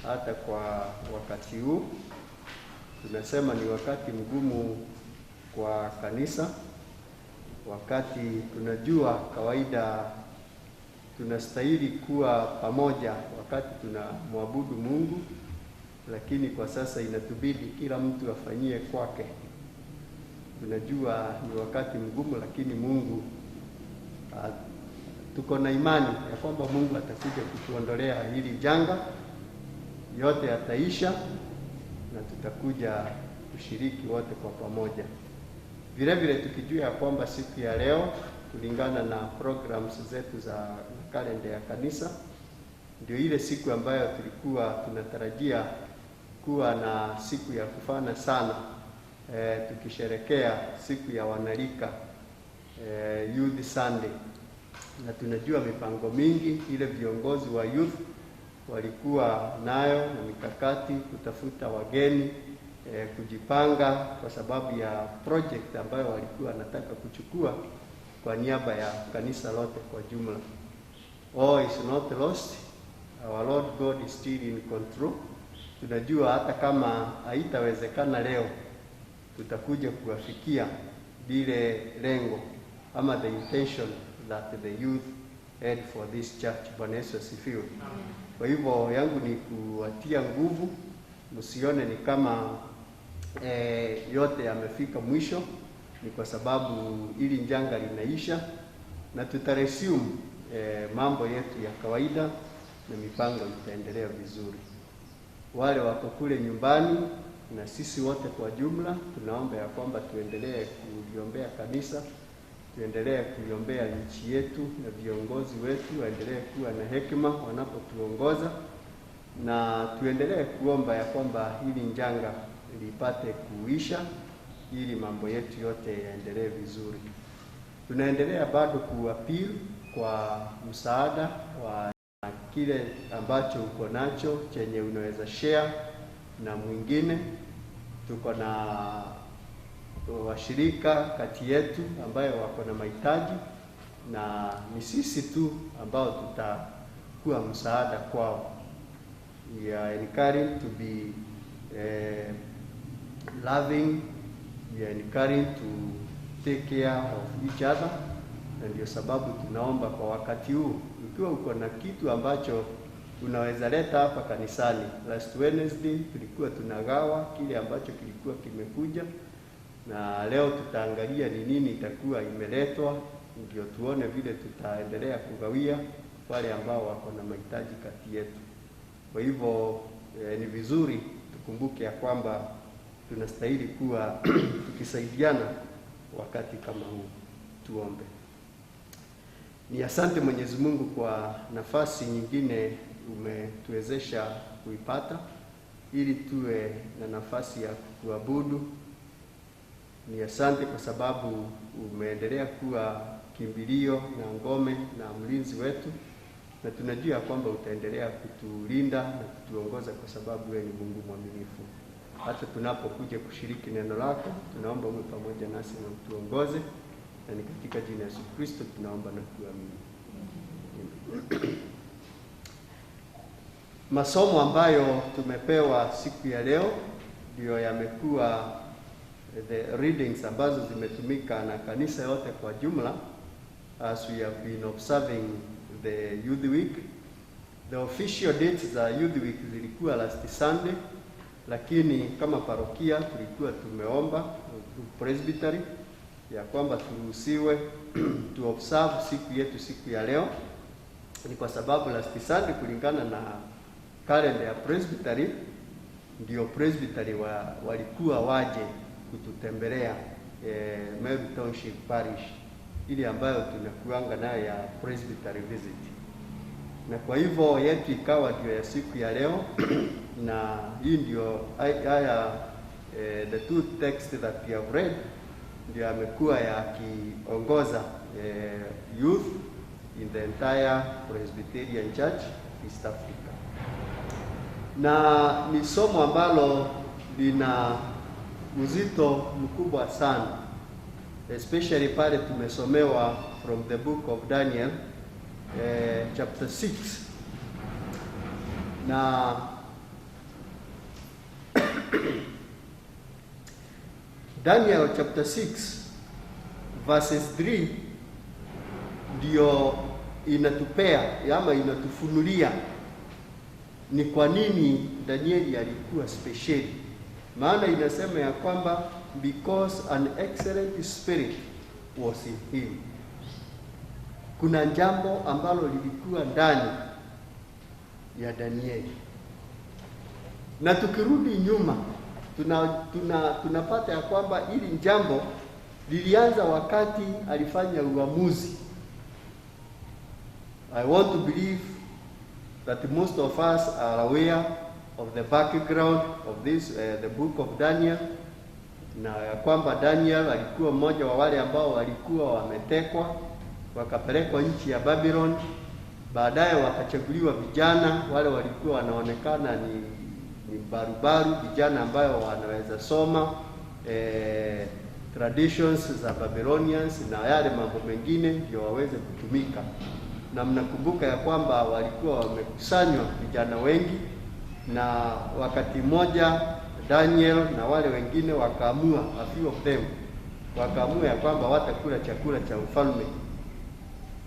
hata kwa wakati huu. Tunasema ni wakati mgumu kwa kanisa, wakati tunajua kawaida tunastahili kuwa pamoja wakati tunamwabudu Mungu, lakini kwa sasa inatubidi kila mtu afanyie kwake. Tunajua ni wakati mgumu, lakini Mungu tuko na imani ya kwamba Mungu atakuja kutuondolea hili janga, yote yataisha na tutakuja kushiriki wote kwa pamoja. Vile vile tukijua ya kwamba siku ya leo kulingana na programs zetu za kalenda ya kanisa ndio ile siku ambayo tulikuwa tunatarajia kuwa na siku ya kufana sana, tukisherekea siku ya wanalika, Youth Sunday. Na tunajua mipango mingi ile viongozi wa youth walikuwa nayo na mikakati kutafuta wageni, kujipanga kwa sababu ya project ambayo walikuwa wanataka kuchukua kwa niaba ya kanisa lote kwa jumla. All is not lost. Our Lord God is still in control. Tunajua hata kama haitawezekana leo, tutakuja kuwafikia lile lengo ama the intention that the youth had for this church. Bwana Yesu asifiwe. Kwa hivyo yangu ni kuwatia nguvu, msione ni kama yote yamefika mwisho. Ni kwa sababu ili janga linaisha na tutaresume mambo yetu ya kawaida na mipango itaendelea vizuri. Wale wako kule nyumbani na sisi wote kwa jumla tunaomba ya kwamba tuendelee kuliombea kanisa, tuendelee kuliombea nchi yetu na viongozi wetu waendelee kuwa na hekima wanapotuongoza, na tuendelee kuomba ya kwamba hili janga lipate kuisha ili mambo yetu yote yaendelee vizuri. Tunaendelea bado kuappeal kwa msaada wa kile ambacho uko nacho chenye unaweza share na mwingine. Tuko na washirika kati yetu ambayo wako na mahitaji, na ni sisi tu ambao tutakuwa msaada kwao. We are encouraged to be loving, we are encouraged to take care of each other. Na ndio sababu tunaomba kwa wakati huu, ikiwa uko na kitu ambacho unaweza leta hapa kanisani. Last Wednesday tulikuwa tunagawa kile ambacho kilikuwa kimekuja, na leo tutaangalia ni nini itakuwa imeletwa, ndio tuone vile tutaendelea kugawia wale ambao wako na mahitaji kati yetu. Kwa hivyo ni vizuri tukumbuke ya kwamba tunastahili kuwa tukisaidiana wakati kama huu. Tuombe. Ni asante Mwenyezi Mungu kwa nafasi nyingine umetuwezesha kuipata ili tuwe na nafasi ya kuabudu. Ni asante kwa sababu umeendelea kuwa kimbilio na ngome na mlinzi wetu, na tunajua kwamba utaendelea kutulinda na kutuongoza kwa sababu wewe ni Mungu mwaminifu. Hata tunapokuja kushiriki neno lako, tunaomba uwe pamoja nasi na utuongoze, na ni katika jina la Yesu Kristo tunaomba na kuamini. Masomo ambayo tumepewa siku ya leo ndio yamekuwa the readings ambazo zimetumika na kanisa yote kwa jumla as we have been observing the Youth Week. The official dates za Youth Week zilikuwa last Sunday, lakini kama parokia tulikuwa tumeomba presbytery ya kwamba turuhusiwe to observe siku yetu siku ya leo. Ni kwa sababu last Sunday kulingana na kalenda ya presbytery ndio presbytery walikuwa waje kututembelea Meru Township Parish ili ambayo tunakuanga nayo ya presbytery visit, na kwa hivyo yetu ikawa ndio ya siku ya leo. Na hii ndio haya the two texts that we have read ndio amekuwa yakiongoza youth in the entire Presbyterian Church East Africa, na ni somo ambalo lina uzito mkubwa sana, especially pale tumesomewa from the book of Daniel chapter 6, na Daniel chapter 6 verses 3 ndio inatupea ama inatufunulia ni kwa nini Danieli alikuwa special. Maana inasema ya kwamba because an excellent spirit was in him. Kuna jambo ambalo lilikuwa ndani ya Danieli. Na tukirudi nyuma tunapata ya kwamba hili jambo lilianza wakati alifanya uamuzi. I want to believe that most of us are aware of the background of this the book of Daniel, na ya kwamba Daniel alikuwa mmoja wa wale ambao walikuwa wametekwa wakapelekwa nchi ya Babylon. Baadaye wakachaguliwa vijana wale walikuwa wanaonekana ni barubaru, vijana ambayo wanaweza soma traditions za Babylonians na yale mambo mengine ndio waweze kutumika. Na mnakumbuka ya kwamba walikuwa wamekusanywa vijana wengi, na wakati mmoja Daniel na wale wengine wakaamua, a few of them wakaamua ya kwamba watakula chakula cha ufalme.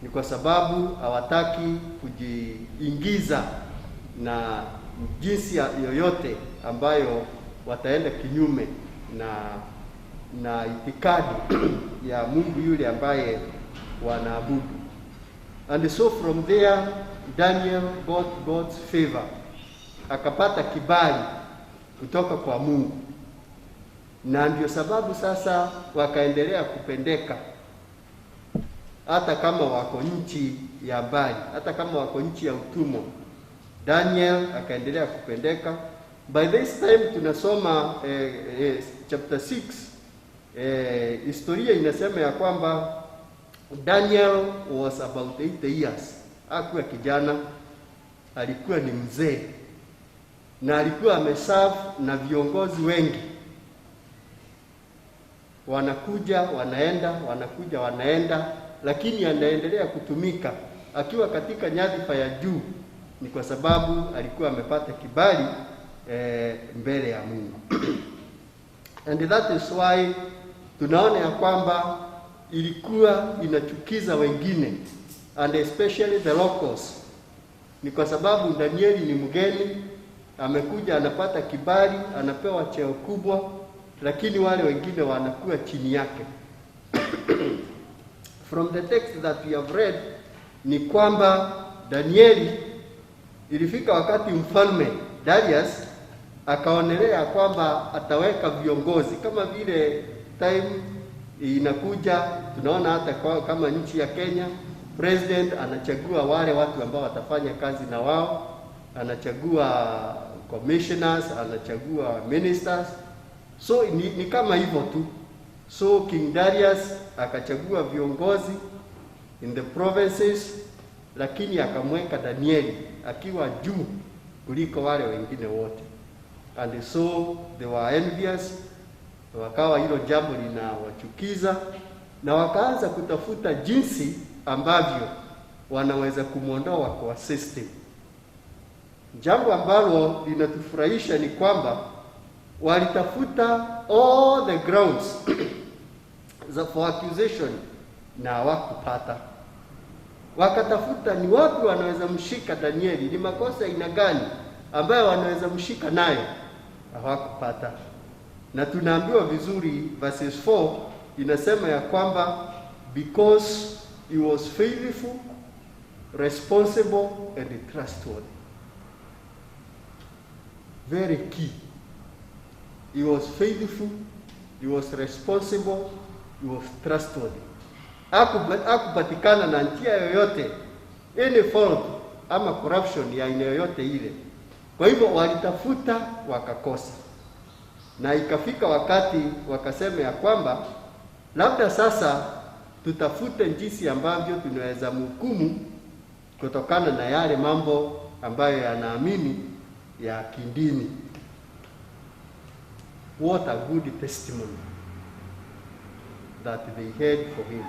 Ni kwa sababu hawataki kujiingiza na jinsi yoyote ambayo wataenda kinyume na itikadi ya Mungu yule ambaye wanaabudu. And so from there Daniel got God's favor, akapata kibali kutoka kwa Mungu, na ndio sababu sasa wakaendelea kupendeka hata kama wako nchi ya mbali, hata kama wako nchi ya utumwa. Daniel akaendelea kupendeka. By this time tunasoma chapter 6, historia inasema ya kwamba Daniel was about 80 years. Hakuwa kijana, alikuwa ni mzee, na alikuwa ameserve na viongozi wengi. Wanakuja wanaenda, wanakuja wanaenda, lakini anaendelea kutumika akiwa katika nyadhifa ya juu. Ni kwa sababu alikuwa amepata kibali mbele ya Mungu. And that is why tunaona ya kwamba ilikuwa inachukiza wengine, and especially the locals. Ni kwa sababu Danieli ni mgeni, amekuja anapata kibali, anapewa cheo kubwa, lakini wale wengine wanakuwa chini yake. From the text that we have read ni kwamba Danieli, ilifika wakati mfalme Darius akaonelea kwamba ataweka viongozi, kama vile time inakuja tunaona hata kama nchi ya Kenya president anachagua wale watu ambao watafanya kazi na wao, anachagua commissioners, anachagua ministers. So ni kama hivyo tu. So King Darius akachagua viongozi in the provinces, lakini akamweka Danieli akiwa juu kuliko wale wengine wote. And so they were envious, wakawa hilo jambo linawachukiza, na wakaanza kutafuta jinsi ambavyo wanaweza kumwondoa kwa system. Jambo ambalo linatufurahisha ni kwamba walitafuta all the grounds for accusation na hawakupata. Wakatafuta ni wapi wanaweza mshika Danieli, ni makosa aina gani ambayo wanaweza mshika nayo, hawakupata. Na tunaambiwa vizuri verses 4 inasema ya kwamba because he was faithful, responsible and trustworthy. Very key. He was faithful, he was responsible, he was trustworthy. Hakupatikana na njia yoyote, any fault ama corruption ya aina yoyote ile. Kwa hivyo walitafuta wakakosa. Na ikafika wakati wakasema ya kwamba labda sasa tutafute jinsi ambavyo tunaweza mhukumu kutokana na yale mambo ambayo yanaamini ya kidini. What a good testimony that they had for him.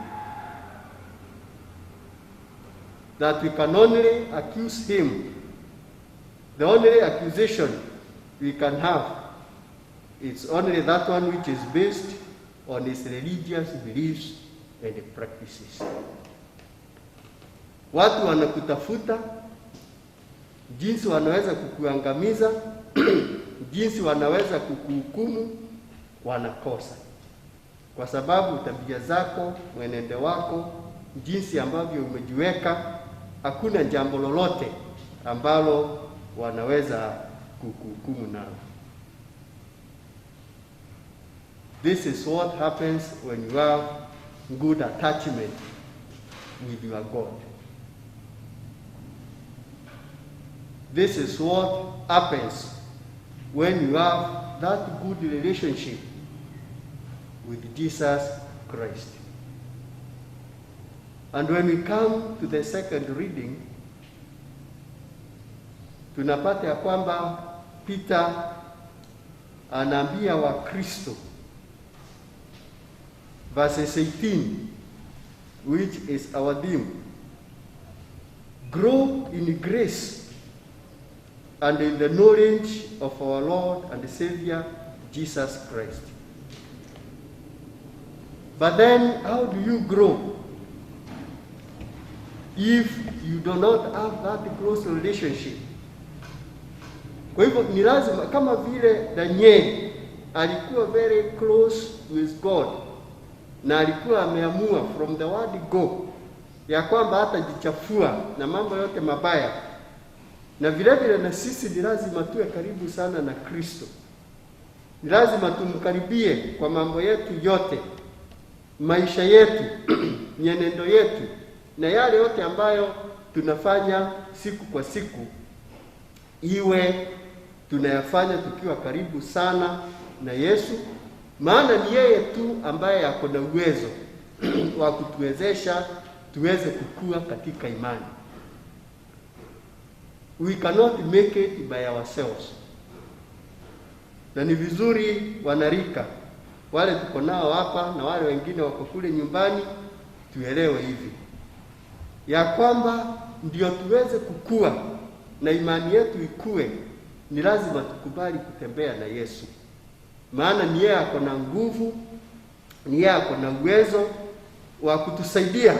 That we can only accuse him. The only accusation we can have It's only that one which is based on his religious beliefs and practices. Watu wanakutafuta jinsi wanaweza kukuangamiza, jinsi wanaweza kukuhukumu, wanakosa. Kwa sababu tabia zako, mwenendo wako, jinsi ambavyo umejiweka, hakuna jambo lolote ambalo wanaweza kukuhukumu nalo. This is what happens when you have good attachment with your God. This is what happens when you have that good relationship with Jesus Christ. And when we come to the second reading, tunapata ya kwamba Peter anaambia wa Kristo, verses 18, which is our theme, grow in grace and in the knowledge of our Lord and Savior Jesus Christ. But then, how do you grow if you do not have that close relationship? Kwa hivyo ni lazima, kama vile Daniel alikuwa very close with God na alikuwa ameamua from the word go ya kwamba hatajichafua na mambo yote mabaya, na vile vile na sisi ni lazima tuwe karibu sana na Kristo. Ni lazima tumkaribie kwa mambo yetu yote, maisha yetu, mienendo yetu, na yale yote ambayo tunafanya siku kwa siku, iwe tunayafanya tukiwa karibu sana na Yesu, maana ni yeye tu ambaye ako na uwezo wa kutuwezesha tuweze kukua katika imani. We cannot make it by ourselves. Na ni vizuri wanarika, wale tuko nao hapa na wale wengine wako kule nyumbani, tuelewe hivi ya kwamba ndio tuweze kukua na imani yetu ikue, ni lazima tukubali kutembea na Yesu. Maana ni yeye ako na nguvu, ni yeye ako na uwezo wa kutusaidia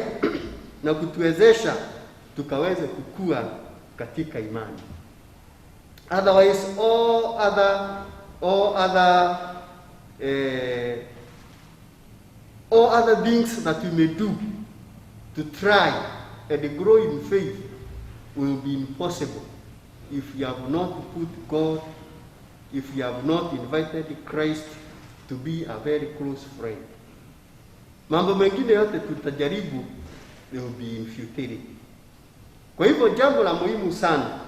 na kutuwezesha tukaweze kukua katika imani. Otherwise all other things that we may do to try and grow in faith will be impossible if you have not put God, if you have not invited Christ to be a very close friend. Mambo mengine yote tutajaribu, they will be in futility. Kwa hivyo jambo la muhimu sana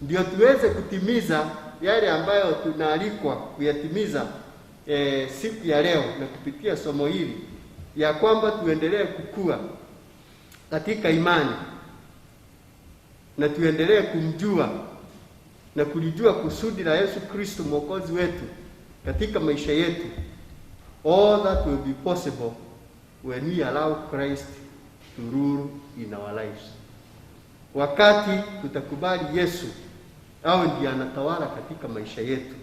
ndio tuweze kutimiza yale ambayo tunaalikwa kuyatimiza siku ya leo na kupitia somo hili, ya kwamba tuendelee kukua katika imani na tuendelee kumjua na kulijua kusudi la Yesu Kristo Mwokozi wetu katika maisha yetu. All that will be possible when we allow Christ to rule in our lives. Wakati tutakubali Yesu au ndiye anatawala katika maisha yetu.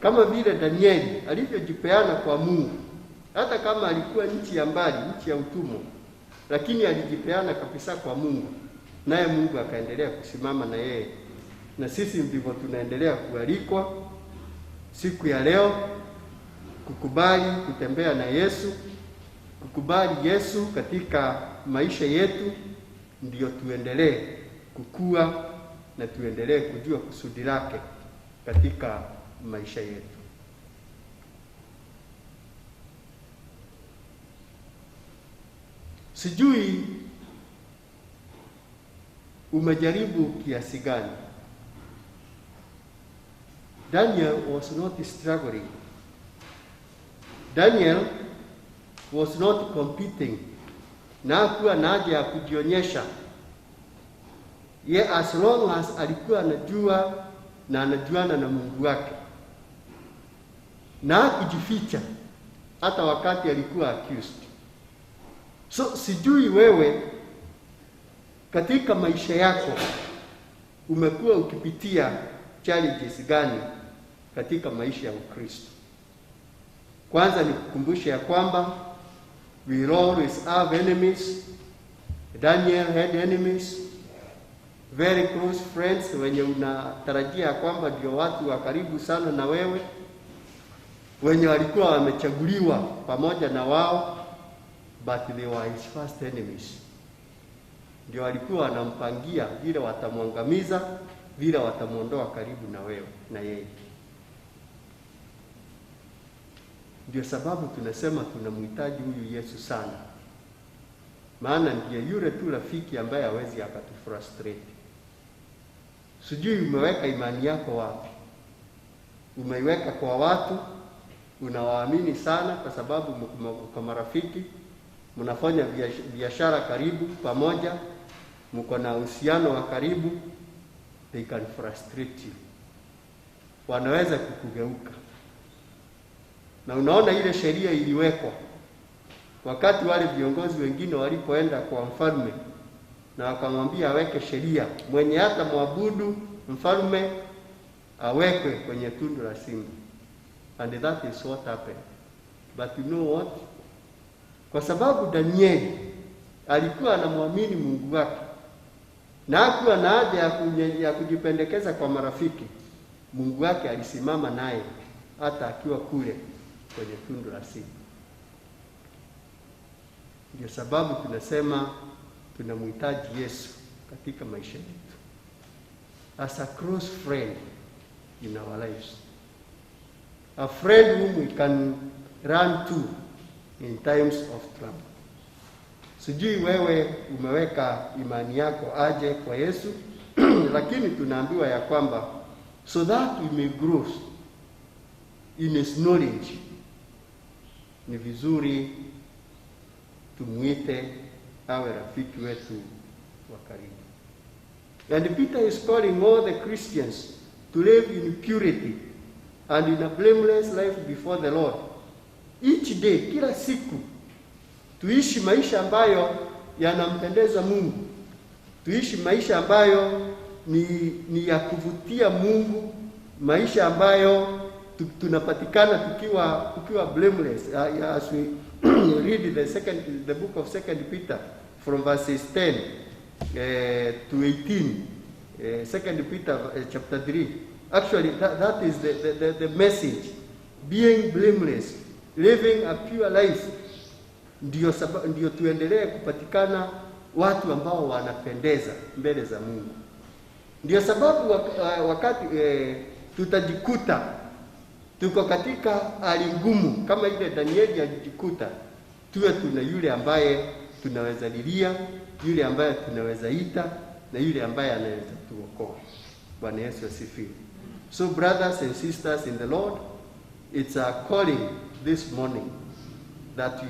Kama vile Danieli alivyojipeana kwa Mungu, hata kama alikuwa nchi ya mbali, nchi ya utumwa, lakini alijipeana kabisa kwa Mungu, naye Mungu akaendelea kusimama na yeye. Na sisi ndivyo tunaendelea kualikwa siku ya leo kukubali kutembea na Yesu, kukubali Yesu katika maisha yetu, ndio tuendelee kukua na tuendelee kujua kusudi lake katika maisha yetu. Sijui umejaribu kiasi gani. Daniel was not struggling. Daniel was not competing. Na hakuwa na haja ya kujionyesha. Ye as long as alikuwa anajua na anajuana na Mungu wake, na kujificha hata wakati alikuwa accused. So sijui wewe katika maisha yako umekuwa ukipitia challenges gani katika maisha ya Ukristo. Kwanza ni kukumbusha ya kwamba we will always have enemies. Daniel had enemies, very close friends, wenye unatarajia kwamba ndio watu wa karibu sana na wewe, wenye walikuwa wamechaguliwa pamoja na wao, but they were his first enemies. Ndio walikuwa wanampangia vile watamwangamiza, vile watamuondoa karibu na wewe na yeye. Ndio sababu tunasema tunamhitaji huyu Yesu sana, maana ndiye yule tu rafiki ambaye hawezi akatufrustrate. Sijui umeweka imani yako wapi? Umeiweka kwa watu unawaamini sana kwa sababu mko marafiki, mnafanya biashara karibu pamoja, mko na uhusiano wa karibu. They can frustrate you, wanaweza kukugeuka. Na unaona ile sheria iliwekwa wakati wale viongozi wengine walipoenda kwa mfalme na wakamwambia aweke sheria, mwenye hata mwabudu mfalme awekwe kwenye tundu la simba. And that is what happened. But you know what? Kwa sababu Danieli alikuwa anamwamini Mungu wake na hakuwa na haja ya kujipendekeza kwa marafiki, Mungu wake alisimama naye hata akiwa kule kwenye tundu la simba. Ndio sababu tunasema tunamhitaji Yesu katika maisha yetu, as a close friend in our lives, a friend whom we can run to in times of trouble. Sijui wewe umeweka imani yako aje kwa Yesu, lakini tunaambiwa ya kwamba so that we may grow in his knowledge, ni vizuri tumuite awe rafiki wetu wa karibu. And Peter is calling all the Christians to live in purity and in a blameless life before the Lord. Each day, kila siku, tuishi maisha ambayo yanampendeza Mungu. Tuishi maisha ambayo ni ya kuvutia Mungu, maisha ambayo tunapatikana tukiwa blameless. As we read the book of 2 Peter from verses 10 to 18, 2 Peter chapter 3. Actually, that is the message. Being blameless, living a pure life. Ndio tuendelee kupatikana watu ambao wanapendeza mbele za Mungu. Ndio sababu wakati tutajikuta tuko katika hali ngumu kama ile Danieli alijikuta, tuwe tuna yule ambaye tunaweza lilia, yule ambaye tunaweza ita, na yule ambaye anaweza tuokoa. Bwana Yesu asifiwe. So brothers and sisters in the Lord, it's a calling this morning that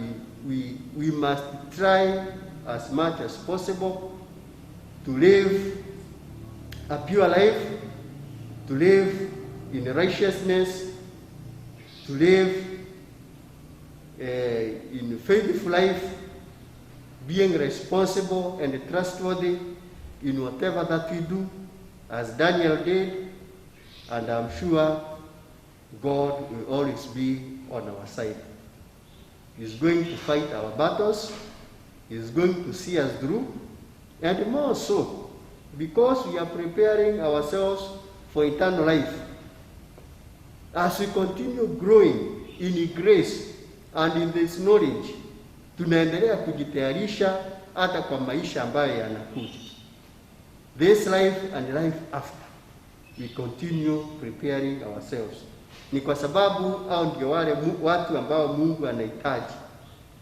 we must try as much as possible to live a pure life, to live in righteousness, to live in faithful life, being responsible and trustworthy in whatever that we do, as Daniel did, and I'm sure God will always be on our side. He's going to fight our battles, He's going to see us through, and more so, because we are preparing ourselves for eternal life. As we continue growing in grace and in this knowledge, tunaendelea kujitayarisha hata kwa maisha ambayo yanakuja. This life and life after, we continue preparing ourselves. Ni kwa sababu hao ndio wale watu ambao Mungu anahitaji.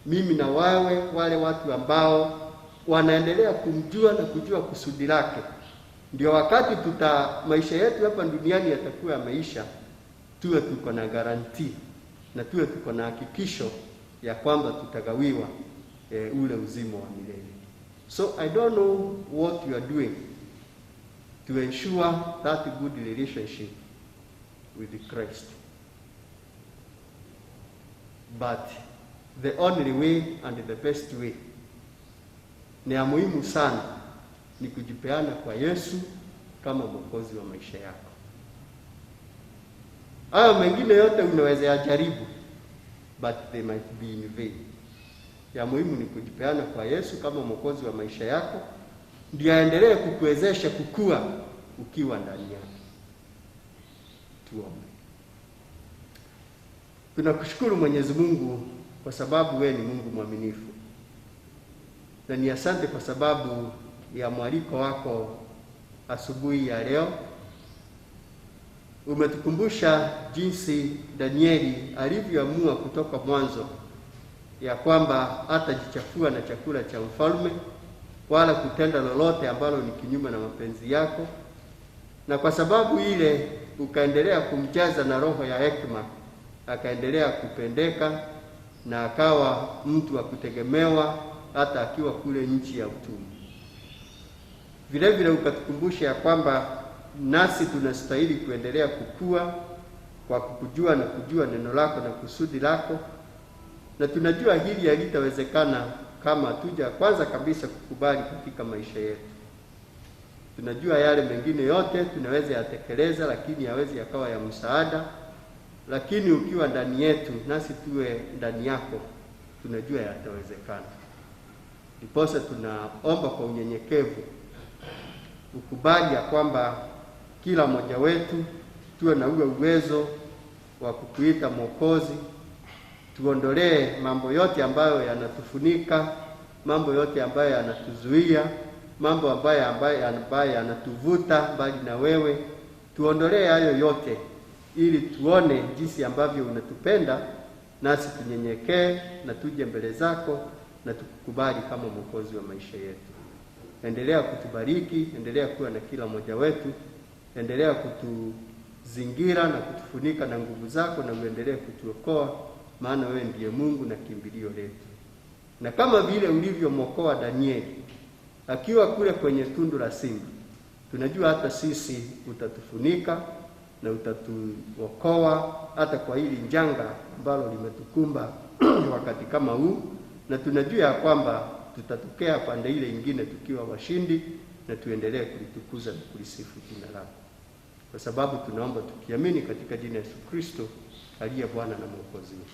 Mimi na wale watu ambao wanaendelea kumjua na kujua kusudi lake. Ndio wakati maisha yetu hapa duniani yatakuwa maisha, tuwe tuko na guarantee na tuwe tuko na hakikisho ya kwamba tutagawiwa ule uzima wa milele. So I don't know what you are doing to ensure that good relationship with Christ. But the only way and the best way, ni ya muhimu sana, ni kujipeana kwa Yesu kama mwokozi wa maisha yako. Hayo mengine yote unaweza yajaribu, but they might be in vain. Ya muhimu ni kujipeana kwa Yesu kama Mwokozi wa maisha yako, ndiye aendelee kukuwezesha kukua ukiwa ndani yake. Tuombe. Tunakushukuru Mwenyezi Mungu kwa sababu wewe ni Mungu mwaminifu. Na ni asante kwa sababu ya mwaliko wako asubuhi ya leo. Umetukumbusha jinsi Danieli alivyoamua kutoka mwanzo ya kwamba hatajichafua na chakula cha mfalme wala kutenda lolote ambalo ni kinyume na mapenzi yako, na kwa sababu ile ukaendelea kumjaza na roho ya hekima, akaendelea kupendeka na akawa mtu wa kutegemewa hata akiwa kule nchi ya utumwa. Vile vile ukatukumbusha ya kwamba nasi tunastahili kuendelea kukua kwa kukujua na kujua neno lako na kusudi lako, na tunajua hili halitawezekana kama hatuja kwanza kabisa kukubali katika maisha yetu. Tunajua yale mengine yote tunaweza yatekeleza, lakini hawezi yakawa ya msaada. Lakini ukiwa ndani yetu nasi tuwe ndani yako, tunajua yatawezekana. Ndiposa tunaomba kwa unyenyekevu ukubali ya kwamba kila mmoja wetu tuwe na uwezo wa kukuita Mwokozi. Tuondolee mambo yote ambayo yanatufunika, mambo yote ambayo yanatuzuia, mambo ambayo yanatuvuta mbali na wewe. Tuondolee hayo yote ili tuone jinsi ambavyo unatupenda, nasi tunyenyekee na tuje mbele zako na tukukubali kama Mwokozi wa maisha yetu. Endelea kutubariki, endelea kuwa na kila mmoja wetu, endelea kutuzingira na kutufunika na nguvu zako, na uendelee kutuokoa, maana wewe ndiye Mungu na kimbilio letu. Na kama vile ulivyomwokoa Danieli akiwa kule kwenye tundu la simba, tunajua hata sisi utatufunika na utatuokoa hata kwa hili janga ambalo limetukumba wakati kama huu, na tunajua ya kwamba tutatokea pande ile nyingine tukiwa washindi, na tuendelee kulitukuza na kulisifu jina lako, kwa sababu tunaomba tukiamini katika jina la Yesu Kristo aliye Bwana na Mwokozi wetu.